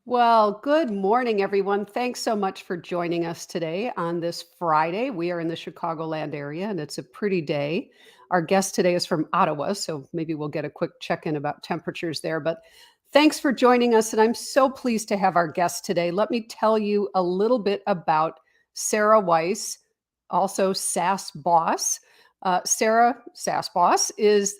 Well, good morning, everyone. Thanks so much for joining us today on this Friday. We are in the Chicagoland area and it's a pretty day. Our guest today is from Ottawa, so maybe we'll get a quick check in about temperatures there. But thanks for joining us. And I'm so pleased to have our guest today. Let me tell you a little bit about Sara Weiss, also Sass Boss. Sarah Sass Boss is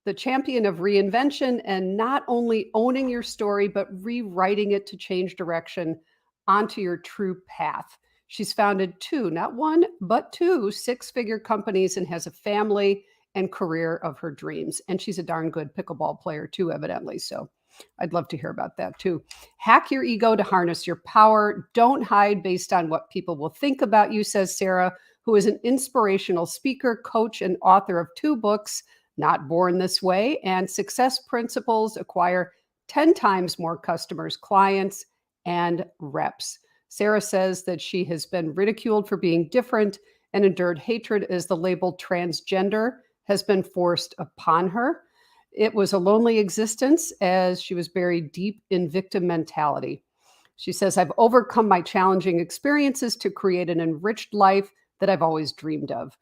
the champion of reinvention and not only owning your story, but rewriting it to change direction onto your true path. She's founded two, not one, but two six-figure companies and has a family and career of her dreams. And she's a darn good pickleball player too, evidently. So I'd love to hear about that too. Hack your ego to harness your power. Don't hide based on what people will think about you, says Sarah, who is an inspirational speaker, coach, and author of two books, Not Born This Way, and Success Principles Acquire 10 times more customers, clients, and reps. Sarah says that she has been ridiculed for being different and endured hatred as the label transgender has been forced upon her. It was a lonely existence as she was buried deep in victim mentality. She says, I've overcome my challenging experiences to create an enriched life that I've always dreamed of.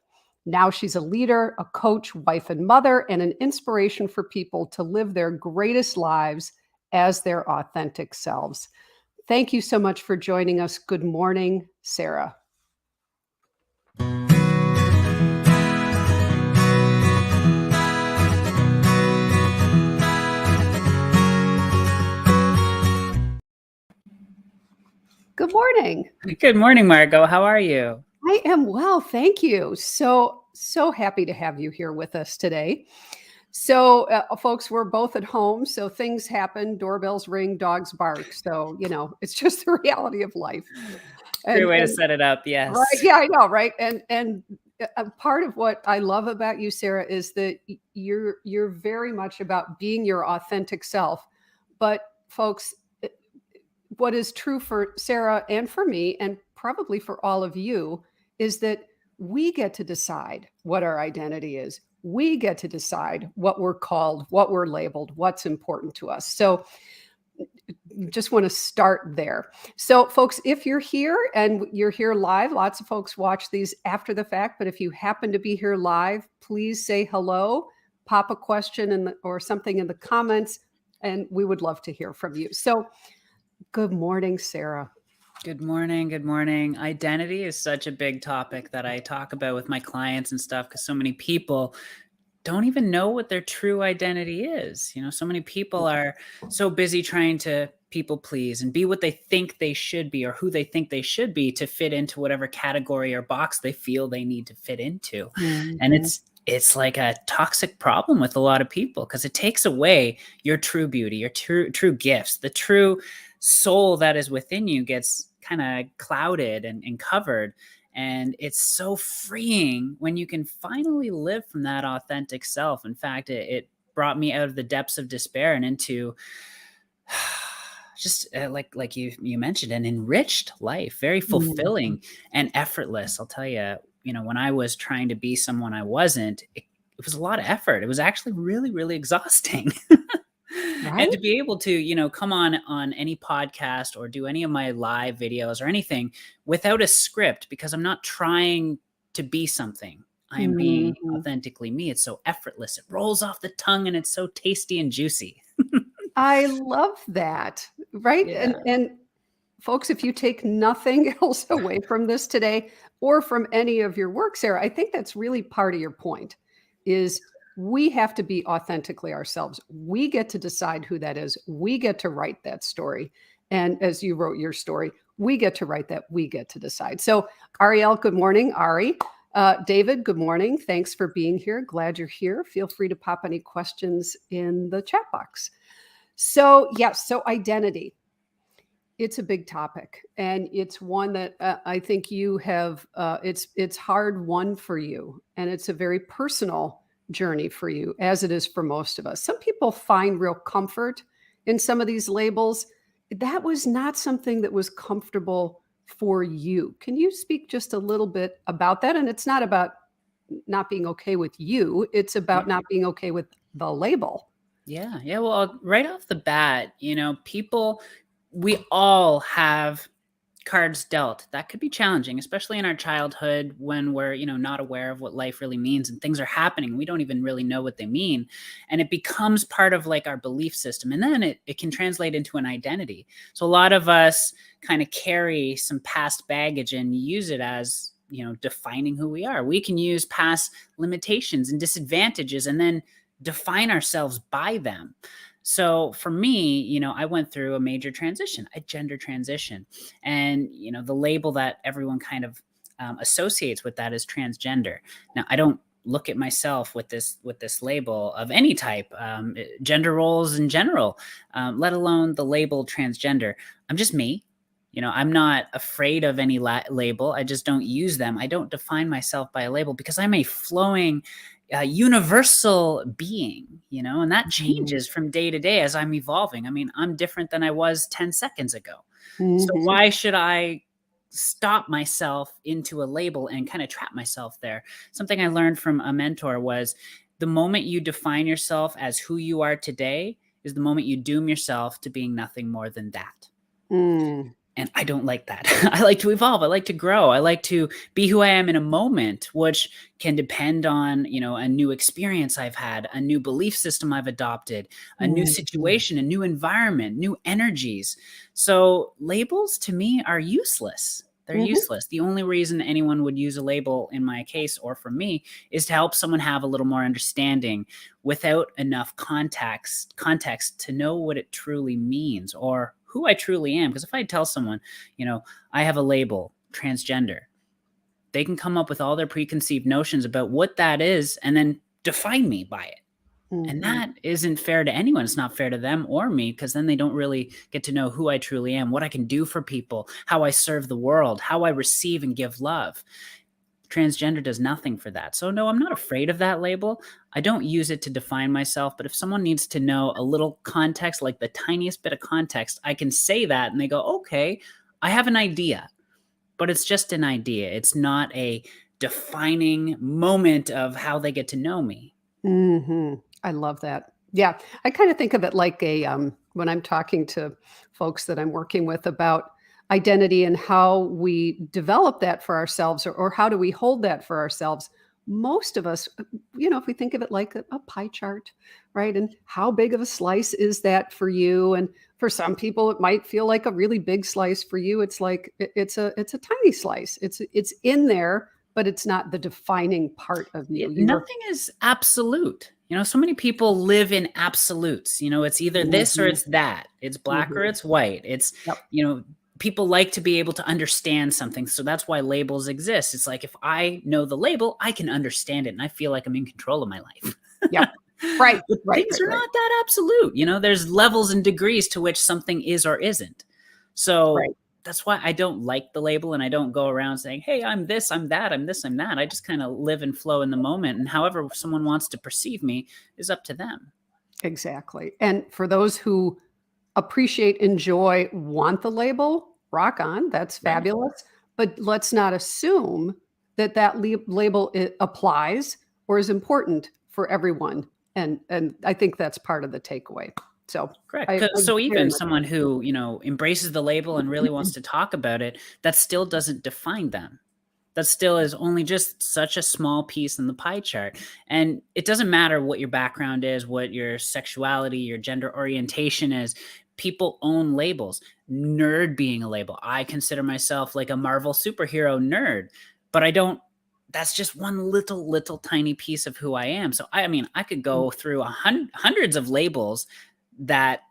Now she's a leader, a coach, wife, and mother, and an inspiration for people to live their greatest lives as their authentic selves. Thank you so much for joining us. Good morning, Sarah. Good morning. Good morning, Margot. How are you? I am well, thank you. So happy to have you here with us today. So, folks, we're both at home, so things happen, doorbells ring, dogs bark. So, it's just the reality of life. Great way to And set it up. Yes. right, yeah, I know, right? And a part of what I love about you, Sarah, is that you're very much about being your authentic self. But folks, what is true for Sarah and for me, and probably for all of you, is that we get to decide what our identity is. We get to decide what we're called, what we're labeled, what's important to us. So, just want to start there. So, folks, if you're here and you're here live, lots of folks watch these after the fact, but if you happen to be here live, please say hello, pop a question or something in the comments, and we would love to hear from you. So, good morning, Sarah. Good morning. Good morning. Identity is such a big topic that I talk about with my clients and stuff because so many people don't even know what their true identity is. So many people are so busy trying to people please and be what they think they should be or who they think they should be to fit into whatever category or box they feel they need to fit into. Mm-hmm. And it's like a toxic problem with a lot of people because it takes away your true beauty, your true gifts, the true soul that is within you gets kind of clouded and covered. And it's so freeing when you can finally live from that authentic self. In fact, it brought me out of the depths of despair and into just like you mentioned, an enriched life, very fulfilling and effortless. I'll tell you, when I was trying to be someone I wasn't, it was a lot of effort. It was actually really, really exhausting. Right? And to be able to, come on any podcast or do any of my live videos or anything without a script, because I'm not trying to be something. I am being authentically me. It's so effortless. It rolls off the tongue and it's so tasty and juicy. I love that. Right. Yeah. And folks, if you take nothing else away from this today or from any of your work, Sarah, I think that's really part of your point is we have to be authentically ourselves. We get to decide who that is. We get to write that story. And as you wrote your story, we get to write that. We get to decide. So Ariel, good morning. Ari. David, good morning. Thanks for being here. Glad you're here. Feel free to pop any questions in the chat box. So yes, so identity. It's a big topic, and it's one that I think you have. It's hard won for you, and it's a very personal journey for you, as it is for most of us. Some people find real comfort in some of these labels. That was not something that was comfortable for you. Can you speak just a little bit about that? And it's not about not being okay with you. It's about not being okay with the label. Yeah. Well, right off the bat, people we all have cards dealt. That could be challenging, especially in our childhood when we're, not aware of what life really means and things are happening. We don't even really know what they mean. And it becomes part of like our belief system. And then it can translate into an identity. So a lot of us kind of carry some past baggage and use it as, defining who we are. We can use past limitations and disadvantages and then define ourselves by them. So for me, I went through a major transition, a gender transition. And, the label that everyone kind of associates with that is transgender. Now, I don't look at myself with this label of any type, gender roles in general, let alone the label transgender. I'm just me. I'm not afraid of any label. I just don't use them. I don't define myself by a label because I'm a flowing universal being, and that changes from day to day as I'm evolving. I mean, I'm different than I was 10 seconds ago. So why should I stop myself into a label and kind of trap myself there? Something I learned from a mentor was the moment you define yourself as who you are today is the moment you doom yourself to being nothing more than that. And I don't like that. I like to evolve. I like to grow. I like to be who I am in a moment, which can depend on, a new experience I've had, a new belief system I've adopted, a new situation, a new environment, new energies. So labels to me are useless. They're useless. The only reason anyone would use a label in my case or for me is to help someone have a little more understanding without enough context to know what it truly means or who I truly am. Because if I tell someone, I have a label, transgender, they can come up with all their preconceived notions about what that is and then define me by it. And that isn't fair to anyone. It's not fair to them or me, because then they don't really get to know who I truly am, what I can do for people, how I serve the world, how I receive and give love. Transgender does nothing for that. So no, I'm not afraid of that label. I don't use it to define myself, but if someone needs to know a little context, like the tiniest bit of context, I can say that and they go, okay, I have an idea, but it's just an idea. It's not a defining moment of how they get to know me. I love that. Yeah, I kind of think of it like when I'm talking to folks that I'm working with about identity and how we develop that for ourselves, or how do we hold that for ourselves. Most of us, if we think of it like a pie chart, right? And how big of a slice is that for you? And for some people, it might feel like a really big slice. For you, it's like it's a tiny slice. It's in there, but it's not the defining part of you. Nothing is absolute. So many people live in absolutes. It's either this or it's that. It's black or it's white. It's, Yep. People like to be able to understand something. So that's why labels exist. It's like, if I know the label, I can understand it and I feel like I'm in control of my life. Yep. Right. But things are not that absolute. There's levels and degrees to which something is or isn't. So Right. that's why I don't like the label, and I don't go around saying, hey, I'm this, I'm that, I'm this, I'm that. I just kind of live and flow in the moment. And however someone wants to perceive me is up to them. Exactly. And for those who appreciate, enjoy, want the label, rock on. That's Right. fabulous. But let's not assume that label applies or is important for everyone. And I think that's part of the takeaway. So Correct. I So very even much someone who, embraces the label and really wants to talk about it, that still doesn't define them. That still is only just such a small piece in the pie chart. And it doesn't matter what your background is, what your sexuality, your gender orientation is. People own labels. Nerd being a label. I consider myself like a Marvel superhero nerd, but I don't. That's just one little tiny piece of who I am. So I mean, I could go through hundreds of labels that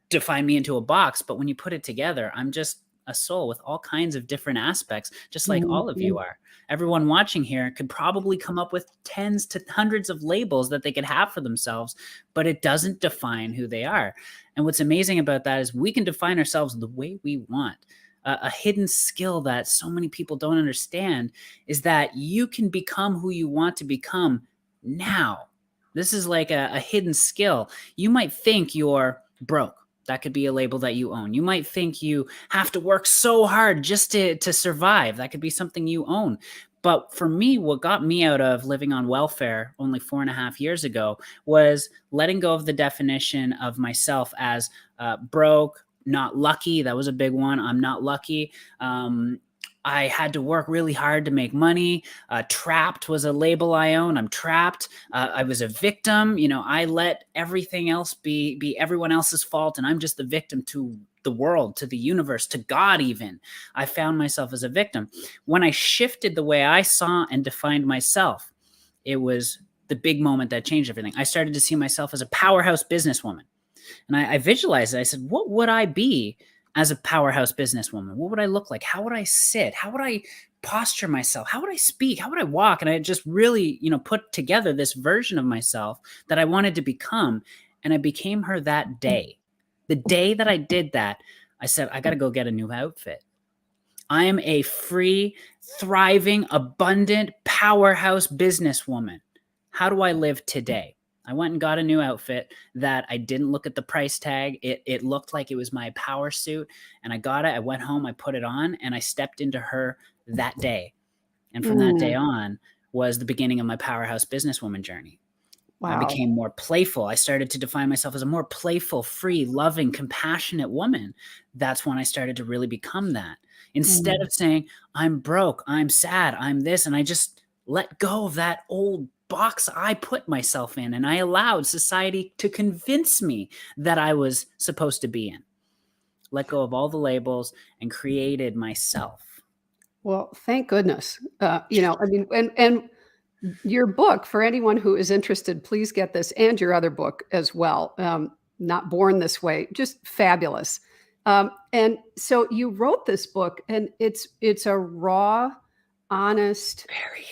define me into a box, but when you put it together, I'm just a soul with all kinds of different aspects, just like all of you are. Everyone watching here could probably come up with tens to hundreds of labels that they could have for themselves, but it doesn't define who they are. And what's amazing about that is we can define ourselves the way we want. A hidden skill that so many people don't understand is that you can become who you want to become now. This is like a hidden skill. You might think you're broke. That could be a label that you own. You might think you have to work so hard just to survive. That could be something you own. But for me, what got me out of living on welfare only 4.5 years ago was letting go of the definition of myself as broke, not lucky. That was a big one. I'm not lucky. I had to work really hard to make money. Trapped was a label I own. I'm trapped. I was a victim. I let everything else be everyone else's fault, and I'm just the victim to the world, to the universe, to God even. I found myself as a victim. When I shifted the way I saw and defined myself, it was the big moment that changed everything. I started to see myself as a powerhouse businesswoman. And I visualized it. I said, what would I be as a powerhouse businesswoman? What would I look like? How would I sit? How would I posture myself? How would I speak? How would I walk? And I just really, put together this version of myself that I wanted to become. And I became her that day. The day that I did that, I said, I got to go get a new outfit. I am a free, thriving, abundant, powerhouse businesswoman. How do I live today? I went and got a new outfit that I didn't look at the price tag. It looked like it was my power suit, and I got it. I went home, I put it on, and I stepped into her that day. And from that day on was the beginning of my powerhouse businesswoman journey. I Wow. became more playful. I started to define myself as a more playful, free, loving, compassionate woman. That's when I started to really become that. Instead of saying, I'm broke, I'm sad, I'm this, and I just let go of that old box I put myself in, and I allowed society to convince me that I was supposed to be in. Let go of all the labels and created myself. Well, thank goodness. And your book, for anyone who is interested, please get this, and your other book as well, Not Born This Way, just fabulous. And so you wrote this book, and it's a raw, honest. Very.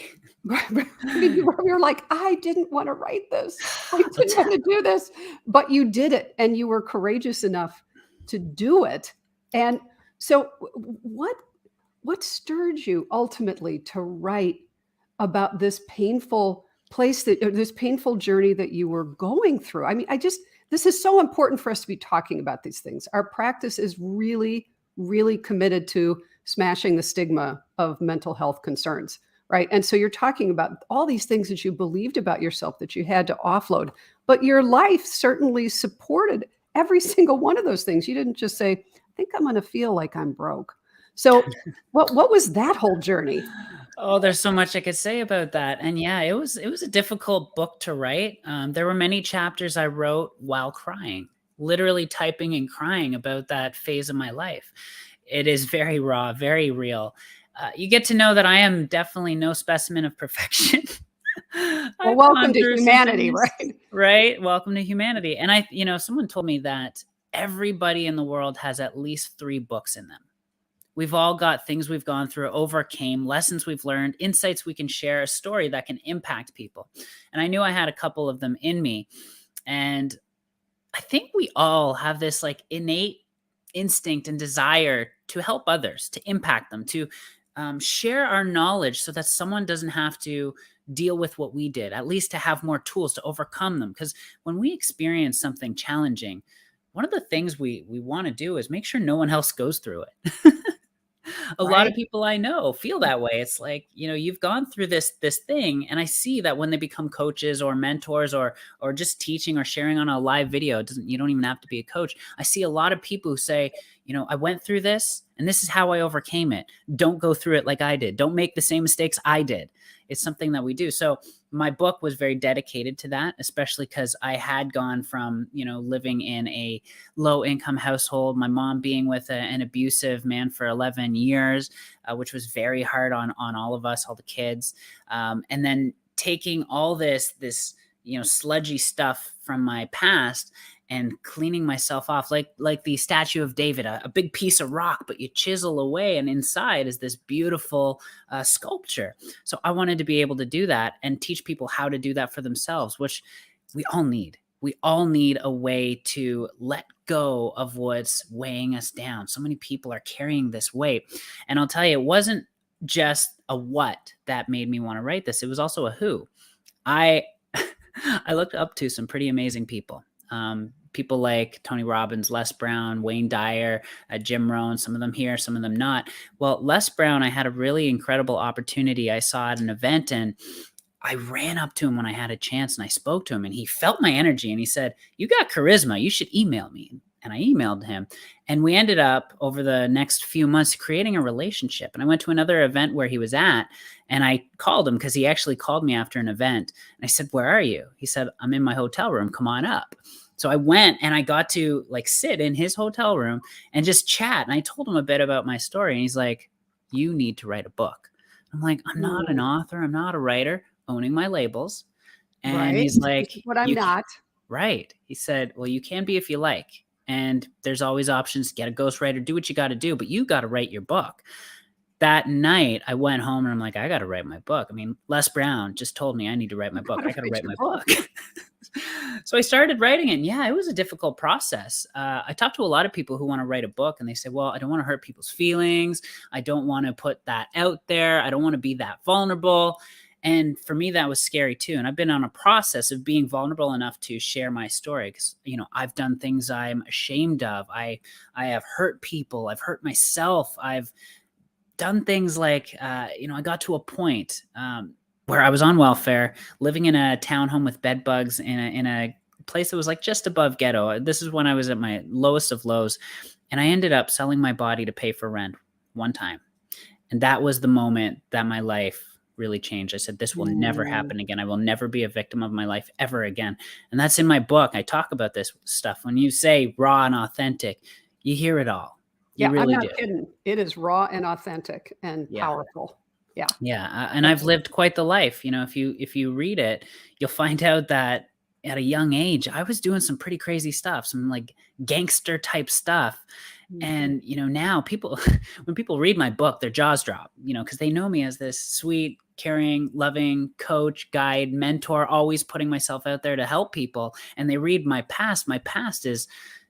I mean, you're like, I didn't want to write this. I didn't want to do this, but you did it, and you were courageous enough to do it. And so, what stirred you ultimately to write about this painful place this painful journey that you were going through? I mean, this is so important for us to be talking about these things. Our practice is really, really committed to smashing the stigma of mental health concerns, right? And so you're talking about all these things that you believed about yourself that you had to offload, but your life certainly supported every single one of those things. You didn't just say, I think I'm going to feel like I'm broke. So what was that whole journey? Oh, there's so much I could say about that. And yeah, it was a difficult book to write. There were many chapters I wrote while crying, literally typing and crying about that phase of my life. It is very raw, very real. You get to know that I am definitely no specimen of perfection. Well, I've welcome gone to through some humanity, things, right? right? Welcome to humanity. And someone told me that everybody in the world has at least 3 books in them. We've all got things we've gone through, overcame, lessons we've learned, insights we can share, a story that can impact people. And I knew I had a couple of them in me. And I think we all have this like innate instinct and desire to help others, to impact them, to share our knowledge so that someone doesn't have to deal with what we did, at least to have more tools to overcome them. Because when we experience something challenging, one of the things we want to do is make sure no one else goes through it. A lot Right. of people I know feel that way. It's like, you've gone through this thing, and I see that when they become coaches or mentors or just teaching or sharing on a live video, you don't even have to be a coach. I see a lot of people who say, I went through this and this is how I overcame it. Don't go through it like I did. Don't make the same mistakes I did. It's something that we do. So my book was very dedicated to that, especially because I had gone from, living in a low income household, my mom being with an abusive man for 11 years, which was very hard on all of us, all the kids. And then taking all this, sludgy stuff from my past and cleaning myself off like the statue of David, a big piece of rock, but you chisel away and inside is this beautiful sculpture. So I wanted to be able to do that and teach people how to do that for themselves, which we all need. We all need a way to let go of what's weighing us down. So many people are carrying this weight. And I'll tell you, it wasn't just a what that made me want to write this. It was also a who. I looked up to some pretty amazing people. People like Tony Robbins, Les Brown, Wayne Dyer, Jim Rohn, some of them here, some of them not. Well, Les Brown, I had a really incredible opportunity. I saw at an event and I ran up to him when I had a chance and I spoke to him and he felt my energy and he said, "You got charisma. You should email me." And I emailed him, and we ended up over the next few months creating a relationship. And I went to another event where he was at, and I called him because he actually called me after an event. And I said, "Where are you?" He said, "I'm in my hotel room. Come on up." So I went, and I got to like sit in his hotel room and just chat. And I told him a bit about my story, and he's like, "You need to write a book." I'm like, "I'm not an Mm, author. I'm not a writer, owning my labels." And right. he's Which like, is what I'm "You can, not. right." He said, "Well, you can be if you like. And there's always options. Get a ghostwriter, do what you got to do, but you got to write your book." That night, I went home and I'm like, I got to write my book. I mean, Les Brown just told me I need to write my You book. gotta I got to write write your my book. book. So I started writing it. And yeah, it was a difficult process. I talked to a lot of people who want to write a book and they say, well, I don't want to hurt people's feelings. I don't want to put that out there. I don't want to be that vulnerable. And for me, that was scary too. And I've been on a process of being vulnerable enough to share my story because, I've done things I'm ashamed of. I have hurt people. I've hurt myself. I've done things like, I got to a point where I was on welfare, living in a townhome with bed bugs in a place that was like just above ghetto. This is when I was at my lowest of lows. And I ended up selling my body to pay for rent one time. And that was the moment that my life really changed. I said, this will never Mm. happen again. I will never be a victim of my life ever again. And that's in my book. I talk about this stuff. When you say raw and authentic, you hear it all. You Yeah, I'm really not do. kidding. It is raw and authentic and Yeah. powerful. Yeah. Yeah, and I've lived quite the life. If you read it, you'll find out that at a young age, I was doing some pretty crazy stuff, some like gangster type stuff. Mhm. And now people, when people read my book, their jaws drop. Because they know me as this sweet, caring, loving coach, guide, mentor, always putting myself out there to help people. And they read my past. My past is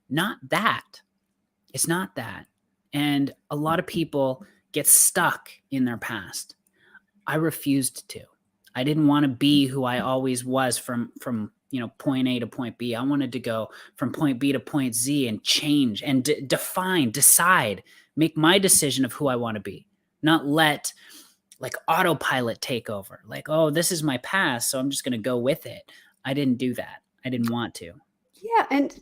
not that. It's not that. And a lot of people get stuck in their past. I refused to. I didn't want to be who I always was from point A to point B. I wanted to go from point B to point Z and change and define, decide, make my decision of who I want to be. Not let like autopilot take over. Like, oh, this is my past, so I'm just going to go with it. I didn't do that. I didn't want to. Yeah, and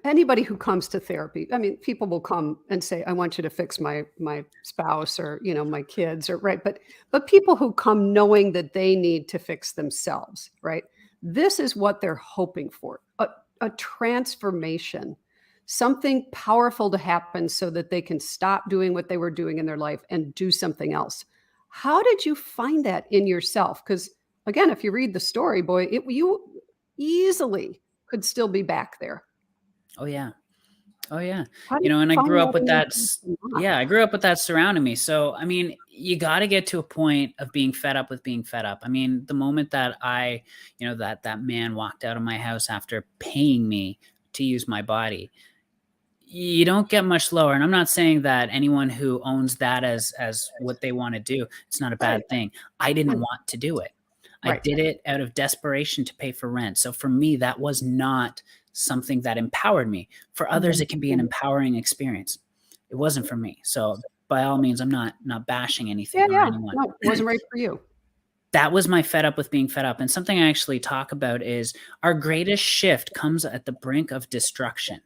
anybody who comes to therapy, I mean, people will come and say, "I want you to fix my spouse or my kids," or right. But people who come knowing that they need to fix themselves, right? This is what they're hoping for: a transformation, something powerful to happen, so that they can stop doing what they were doing in their life and do something else. How did you find that in yourself? Because again, if you read the story, boy, you easily could still be back there. Oh yeah. Oh yeah. How do you And I find grew up that with in that. yourself or not? Yeah, I grew up with that surrounding me. So, I mean, you got to get to a point of being fed up with being fed up. I mean, the moment that that man walked out of my house after paying me to use my body, you don't get much lower. And I'm not saying that anyone who owns that as what they want to do, it's not a Right, bad thing. I didn't right, want to do it. I right. did it out of desperation to pay for rent. So for me, that was not something that empowered me. For others, Mhm. it can be an empowering experience. It wasn't for me. So by all means, I'm not bashing Yeah, anything or yeah. anyone. No, it wasn't right for you. That was my fed up with being fed up. And something I actually talk about is our greatest shift comes at the brink of destruction.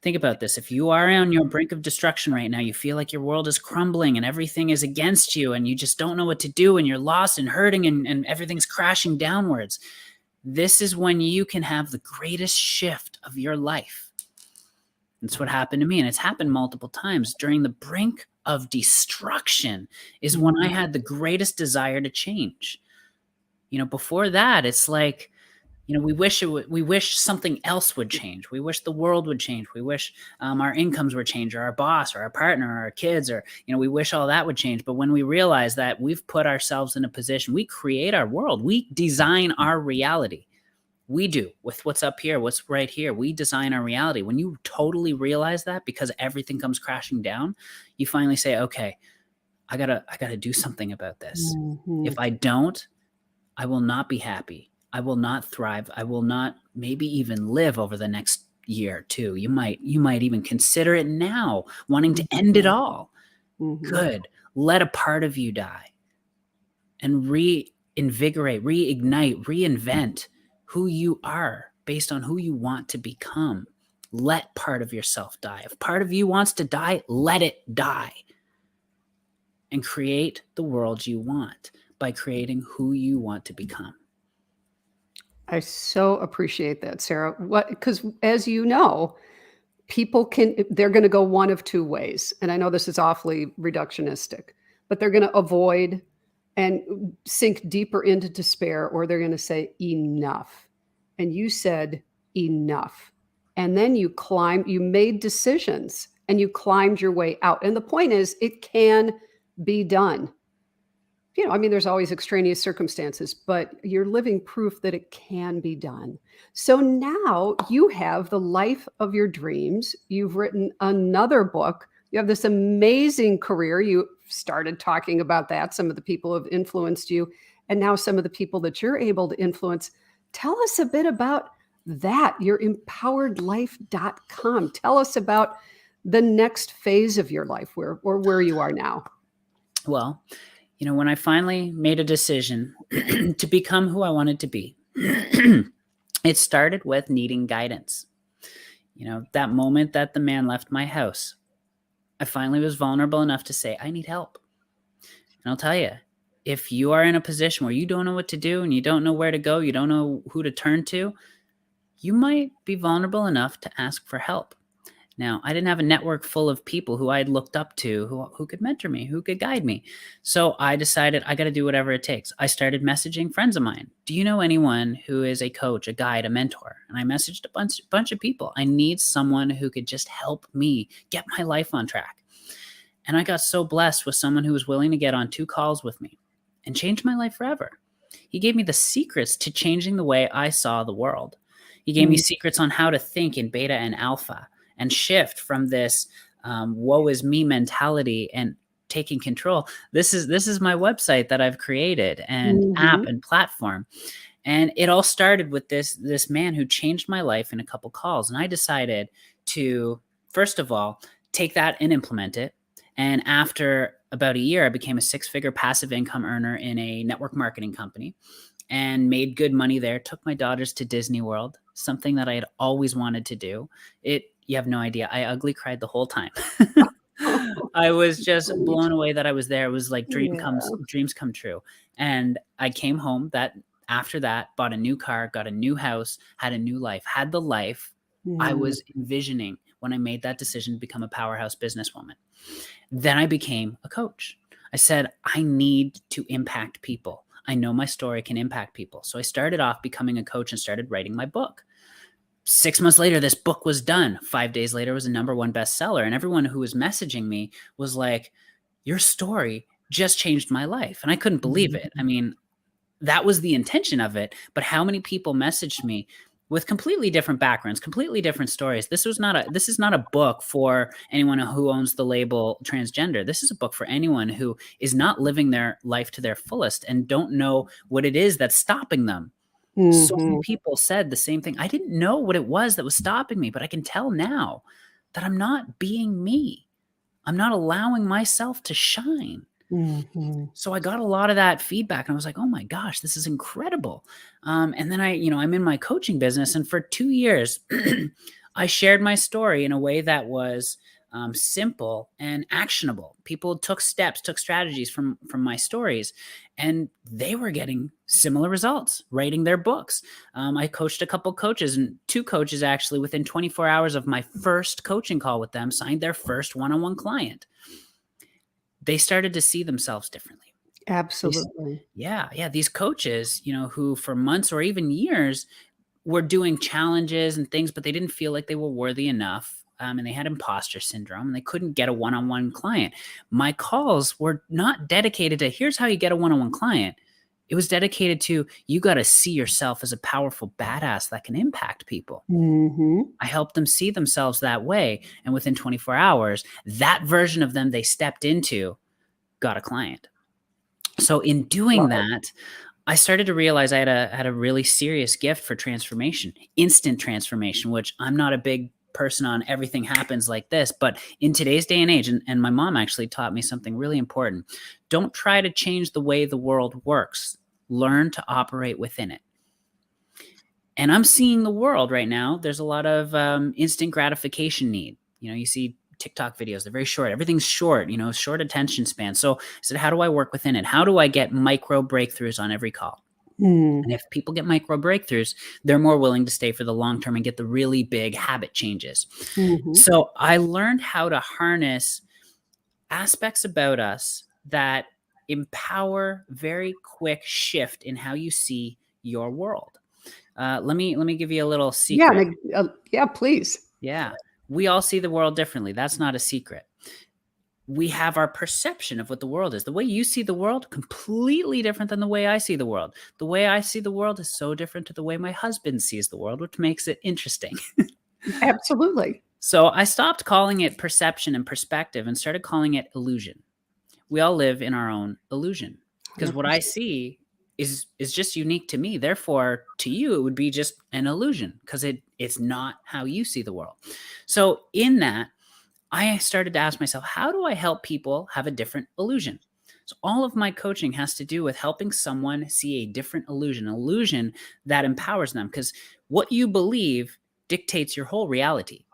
Think about this. If you are on your brink of destruction right now, you feel like your world is crumbling and everything is against you and you just don't know what to do and you're lost and hurting and everything's crashing downwards. This is when you can have the greatest shift of your life. That's what happened to me. And it's happened multiple times. During the brink of destruction is when I Mhm. had the greatest desire to change. Before that, it's like, we wish something else would change. We wish the world would change. We wish our incomes would change, or our boss, or our partner, or our kids, or we wish all that would change. But when we realize that we've put ourselves in a position, we create our world. We design our reality. We do with what's up here, what's right here. We design our reality. When you totally realize that, because everything comes crashing down, you finally say, "Okay, I gotta do something about this. Mhm. If I don't, I will not be happy. I will not thrive. I will not maybe even live over the next year or two. You might even consider it now, wanting to end it Mhm. all. Mhm. Good. Let a part of you die and reinvigorate, reignite, reinvent who you are based on who you want to become. Let part of yourself die. If part of you wants to die, let it die. And create the world you want by creating who you want to become. I so appreciate that, Sarah. Because as you know, they're going to go one of two ways. And I know this is awfully reductionistic, but they're going to avoid and sink deeper into despair, or they're going to say, enough. And you said, enough. And then you made decisions and you climbed your way out. And the point is, it can be done. I mean, there's always extraneous circumstances, but you're living proof that it can be done. So now you have the life of your dreams. You've written another book. You have this amazing career. You started talking about that. Some of the people who have influenced you, and now some of the people that you're able to influence. Tell us a bit about that, your empoweredlife.com. Tell us about the next phase of your life, where you are now. Well, when I finally made a decision to become who I wanted to be, it started with needing guidance. That moment that the man left my house, I finally was vulnerable enough to say, I need help. And I'll tell you, if you are in a position where you don't know what to do and you don't know where to go, you don't know who to turn to, you might be vulnerable enough to ask for help. Now, I didn't have a network full of people who I had looked up to, who could mentor me, who could guide me. So I decided I got to do whatever it takes. I started messaging friends of mine. Do you know anyone who is a coach, a guide, a mentor? And I messaged a bunch of people. I need someone who could just help me get my life on track. And I got so blessed with someone who was willing to get on 2 calls with me and change my life forever. He gave me the secrets to changing the way I saw the world. He gave me secrets on how to think in beta and alpha, and shift from this woe is me mentality and taking control. This is my website that I've created, and app and platform. And it all started with this man who changed my life in a couple calls. And I decided to, first of all, take that and implement it. And after about a year, I became a 6-figure passive income earner in a network marketing company and made good money there. Took my daughters to Disney World, something that I had always wanted to do. You have no idea. I ugly cried the whole time. I was just blown away that I was there. It was like dreams come true. And I came home after that, bought a new car, got a new house, had a new life, had the life I was envisioning when I made that decision to become a powerhouse businesswoman. Then I became a coach. I said, I need to impact people. I know my story can impact people. So I started off becoming a coach and started writing my book. 6 months later, this book was done. 5 days later, it was a #1 bestseller. And everyone who was messaging me was like, your story just changed my life. And I couldn't believe it. I mean, that was the intention of it. But how many people messaged me with completely different backgrounds, completely different stories? This is not a book for anyone who owns the label transgender. This is a book for anyone who is not living their life to their fullest and don't know what it is that's stopping them. So many people said the same thing. I didn't know what it was that was stopping me, but I can tell now that I'm not being me. I'm not allowing myself to shine. So I got a lot of that feedback and I was like, oh my gosh, this is incredible. And then I'm in my coaching business, and for 2 years, I shared my story in a way that was simple and actionable. People took steps, took strategies from my stories, and they were getting similar results, writing their books. I coached a couple coaches, and 2 coaches actually within 24 hours of my first coaching call with them signed their first one-on-one client. They started to see themselves differently. Absolutely. Yeah. These coaches, who for months or even years were doing challenges and things, but they didn't feel like they were worthy enough. And they had imposter syndrome and they couldn't get a one-on-one client. My calls were not dedicated to here's how you get a one-on-one client. It was dedicated to you got to see yourself as a powerful badass that can impact people. I helped them see themselves that way. And within 24 hours, that version of them they stepped into got a client. So in doing that, I started to realize I had a really serious gift for transformation, instant transformation, which I'm not a big person on everything happens like this. But in today's day and age, and my mom actually taught me something really important. Don't try to change the way the world works. Learn to operate within it. And I'm seeing the world right now. There's a lot of instant gratification need. You see TikTok videos, they're very short. Everything's short, short attention span. So I said, how do I work within it? How do I get micro breakthroughs on every call? Mm. And if people get micro breakthroughs, they're more willing to stay for the long term and get the really big habit changes. Mhm. So I learned how to harness aspects about us that empower very quick shift in how you see your world. Let me give you a little Yeah, secret. yeah, please. Yeah, we all see the world differently. That's not a secret. We have our perception of what the world is. The way you see the world, completely different than the way I see the world. The way I see the world is so different to the way my husband sees the world, which makes it interesting. Absolutely. So I stopped calling it perception and perspective and started calling it illusion. We all live in our own illusion because what I 100%. see is just unique to me. Therefore, to you, it would be just an illusion because it's not how you see the world. So in that, I started to ask myself, how do I help people have a different illusion? So all of my coaching has to do with helping someone see a different illusion that empowers them, because what you believe dictates your whole reality.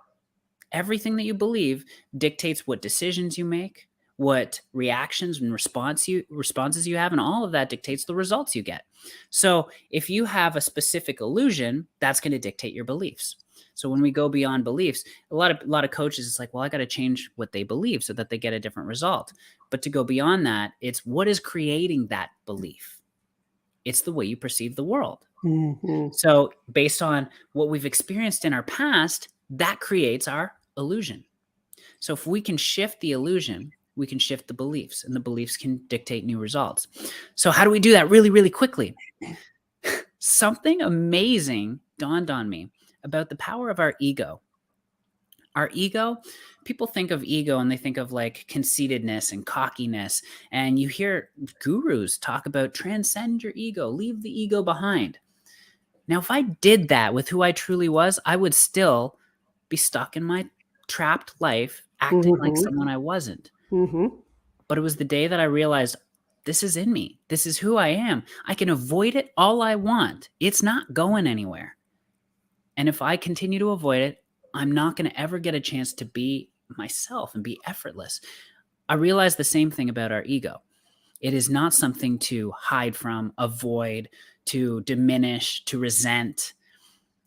Everything that you believe dictates what decisions you make, what reactions and responses you have, and all of that dictates the results you get. So if you have a specific illusion, that's going to dictate your beliefs. So when we go beyond beliefs, a lot of coaches, it's like, well, I got to change what they believe so that they get a different result. But to go beyond that, it's what is creating that belief. It's the way you perceive the world. Mhm. So based on what we've experienced in our past, that creates our illusion. So if we can shift the illusion, we can shift the beliefs, and the beliefs can dictate new results. So how do we do that really, really quickly? Something amazing dawned on me about the power of our ego. Our ego, people think of ego and they think of like conceitedness and cockiness. And you hear gurus talk about transcend your ego, leave the ego behind. Now, if I did that with who I truly was, I would still be stuck in my trapped life, acting like Mhm. someone I wasn't. Mhm. But it was the day that I realized this is in me. This is who I am. I can avoid it all I want. It's not going anywhere. And if I continue to avoid it, I'm not going to ever get a chance to be myself and be effortless. I realized the same thing about our ego. It is not something to hide from, avoid, to diminish, to resent,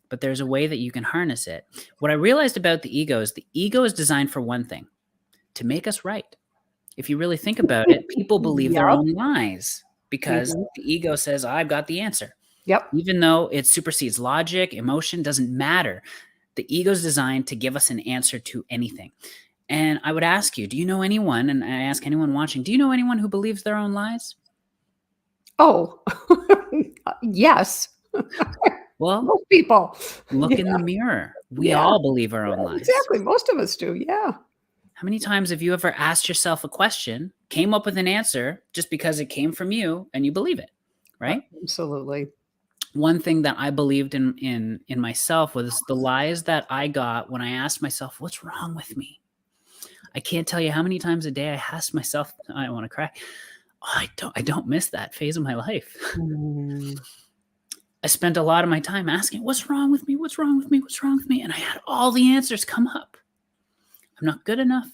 but there's a way that you can harness it. What I realized about the ego is designed for one thing, to make us right. If you really think about it, people believe their Yep. own lies because Mhm. the ego says, I've got the answer. Yep. Even though it supersedes logic, emotion, doesn't matter. The ego is designed to give us an answer to anything. And I would ask you, do you know anyone, and I ask anyone watching, do you know anyone who believes their own lies? Oh, yes. Well, Most people. look Yeah, in the mirror. We yeah, all believe our own yeah, lies. exactly. Most of us do, yeah. How many times have you ever asked yourself a question, came up with an answer just because it came from you and you believe it, right? Absolutely. One thing that I believed in myself was the lies that I got when I asked myself, what's wrong with me? I can't tell you how many times a day I ask myself, I want to cry. Oh, I don't miss that phase of my life. Mm. I spent a lot of my time asking, what's wrong with me? What's wrong with me? What's wrong with me? And I had all the answers come up. I'm not good enough.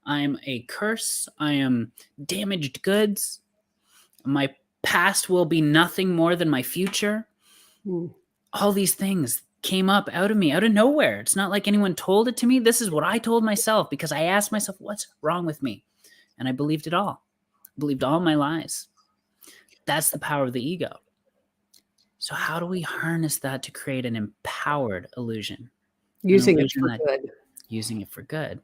I'm a curse. I am damaged goods. My past will be nothing more than my future. Mm. All these things came up out of me, out of nowhere. It's not like anyone told it to me. This is what I told myself because I asked myself, what's wrong with me? And I believed it all. I believed all my lies. That's the power of the ego. So how do we harness that to create an empowered illusion? An Using it illusion for that good. using it for good.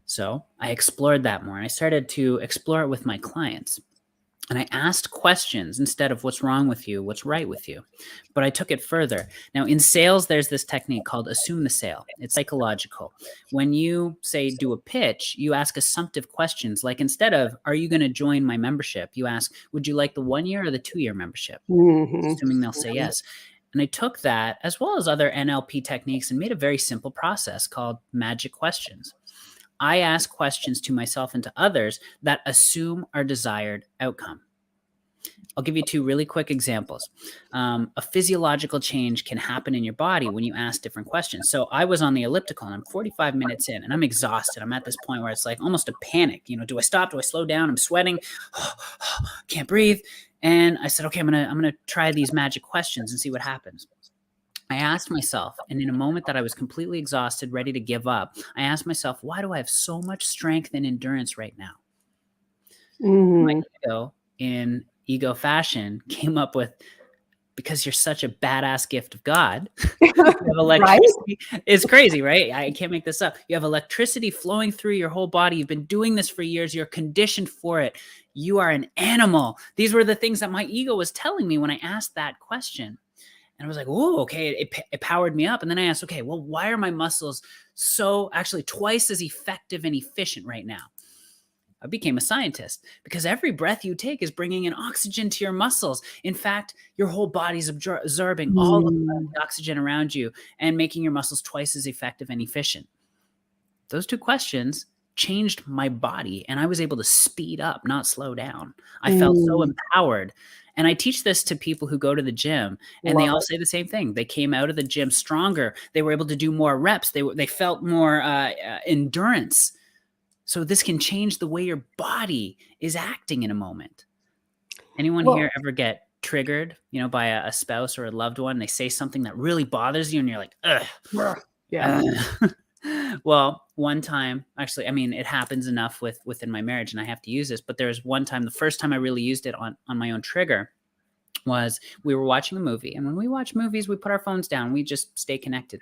So I explored that more. I started to explore it with my clients. And I asked questions instead of what's wrong with you, what's right with you. But I took it further. Now, in sales, there's this technique called assume the sale. It's psychological. When you say do a pitch, you ask assumptive questions. Like instead of, are you going to join my membership? You ask, would you like the 1 year or the 2 year membership? Mhm. Assuming they'll say yes. And I took that as well as other NLP techniques and made a very simple process called magic questions. I ask questions to myself and to others that assume our desired outcome. I'll give you two really quick examples. A physiological change can happen in your body when you ask different questions. So I was on the elliptical and I'm 45 minutes in and I'm exhausted. I'm at this point where it's like almost a panic. Do I stop? Do I slow down? I'm sweating. Can't breathe. And I said, okay, I'm gonna try these magic questions and see what happens. I asked myself, and in a moment that I was completely exhausted, ready to give up, I asked myself, why do I have so much strength and endurance right now? My ego, in ego fashion, came up with, because you're such a badass gift of God, you have electricity. Right? It's crazy, right? I can't make this up. You have electricity flowing through your whole body. You've been doing this for years. You're conditioned for it. You are an animal. These were the things that my ego was telling me when I asked that question. And I was like, oh, okay, it powered me up. And then I asked, okay, well, why are my muscles so actually twice as effective and efficient right now? I became a scientist because every breath you take is bringing in oxygen to your muscles. In fact, your whole body's absorbing all of the oxygen around you and making your muscles twice as effective and efficient. Those two questions changed my body, and I was able to speed up, not slow down. I felt so empowered. And I teach this to people who go to the gym, and they all say the same thing. They came out of the gym stronger. They were able to do more reps. They felt more endurance. So this can change the way your body is acting in a moment. Anyone here ever get triggered, by a spouse or a loved one? They say something that really bothers you, and you're like, ugh. Yeah. Well, one time, actually, it happens enough within my marriage, and I have to use this, but there was one time, the first time I really used it on my own trigger was we were watching a movie. And when we watch movies, we put our phones down. We just stay connected.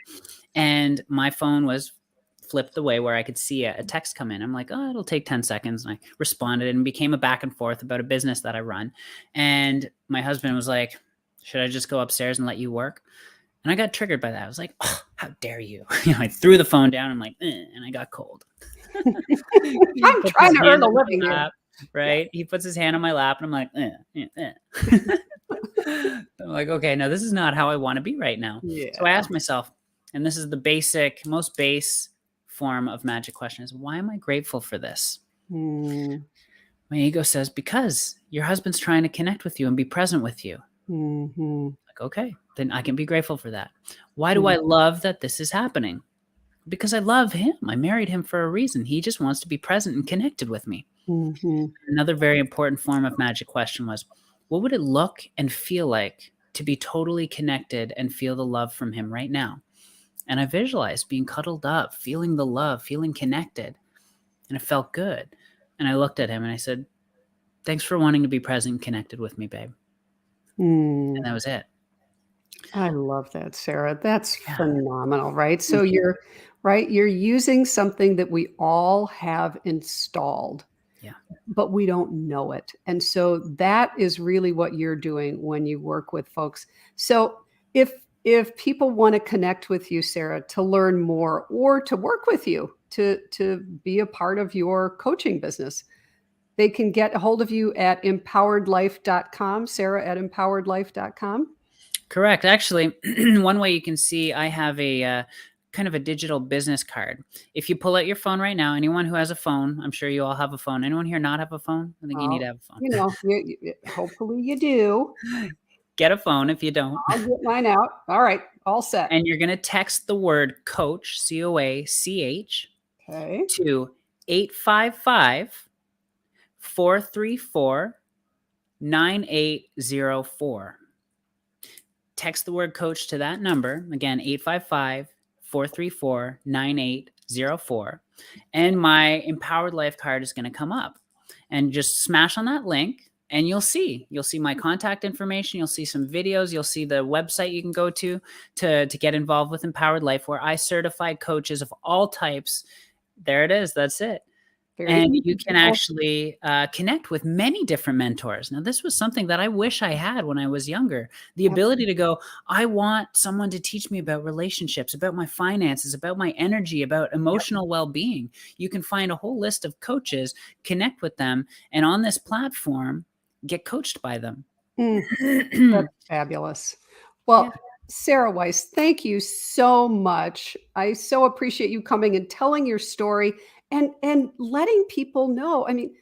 And my phone was flipped the way where I could see a text come in. I'm like, oh, it'll take 10 seconds. And I responded and became a back and forth about a business that I run. And my husband was like, should I just go upstairs and let you work? And I got triggered by that. I was like, oh, how dare you? I threw the phone down. I'm like, and I got cold. I'm trying to earn a living here. Right? He puts his hand on my lap and I'm like, I'm like, okay, no, this is not how I want to be right now. Yeah. So I asked myself, and this is the most base form of magic question, is why am I grateful for this? My ego says, because your husband's trying to connect with you and be present with you. Like, okay, then I can be grateful for that. Why do I love that this is happening? Because I love him. I married him for a reason. He just wants to be present and connected with me. Another very important form of magic question was, what would it look and feel like to be totally connected and feel the love from him right now? And I visualized being cuddled up, feeling the love, feeling connected. And it felt good. And I looked at him and I said, thanks for wanting to be present and connected with me, babe. And that was it. I love that, Sarah. That's phenomenal, right? So you're using something that we all have installed, but we don't know it. And so that is really what you're doing when you work with folks. So if people want to connect with you, Sarah, to learn more or to work with you, to be a part of your coaching business, they can get a hold of you at empoweredlife.com, Sarah at empoweredlife.com. Correct. Actually, one way you can see, I have a kind of a digital business card. If you pull out your phone right now, anyone who has a phone, I'm sure you all have a phone. Anyone here not have a phone? I think you need to have a phone. Hopefully you do. Get a phone if you don't. I'll get mine out. All right. All set. And you're going to text the word coach, COACH, to 855-434-9804. Text the word coach to that number. Again, 855-434-9804. And my Empowered Life card is going to come up. And just smash on that link and you'll see my contact information. You'll see some videos. You'll see the website you can go to get involved with Empowered Life, where I certify coaches of all types. There it is. That's it. And you can actually connect with many different mentors. Now, this was something that I wish I had when I was younger. The ability to go, I want someone to teach me about relationships, about my finances, about my energy, about emotional well-being. You can find a whole list of coaches, connect with them, and on this platform, get coached by them. That's fabulous. Well, Sara Weiss, thank you so much. I so appreciate you coming and telling your story and letting people know. I mean,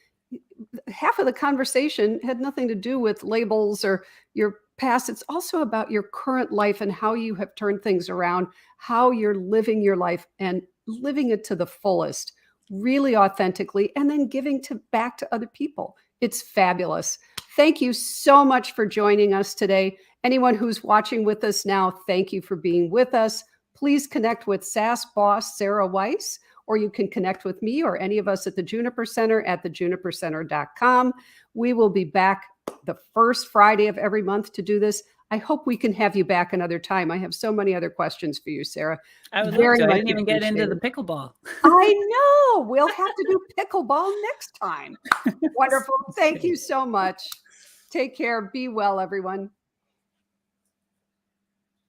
half of the conversation had nothing to do with labels or your past. It's also about your current life and how you have turned things around, how you're living your life and living it to the fullest, really authentically, and then giving back to other people. It's fabulous. Thank you so much for joining us today. Anyone who's watching with us now, thank you for being with us. Please connect with Sass Boss Sara Weiss, or you can connect with me or any of us at the Juniper Center at thejunipercenter.com. We will be back the first Friday of every month to do this. I hope we can have you back another time. I have so many other questions for you, Sara. I would love to. I didn't even get into the pickleball. I know. We'll have to do pickleball next time. Wonderful. Thank you so much. Take care. Be well, everyone.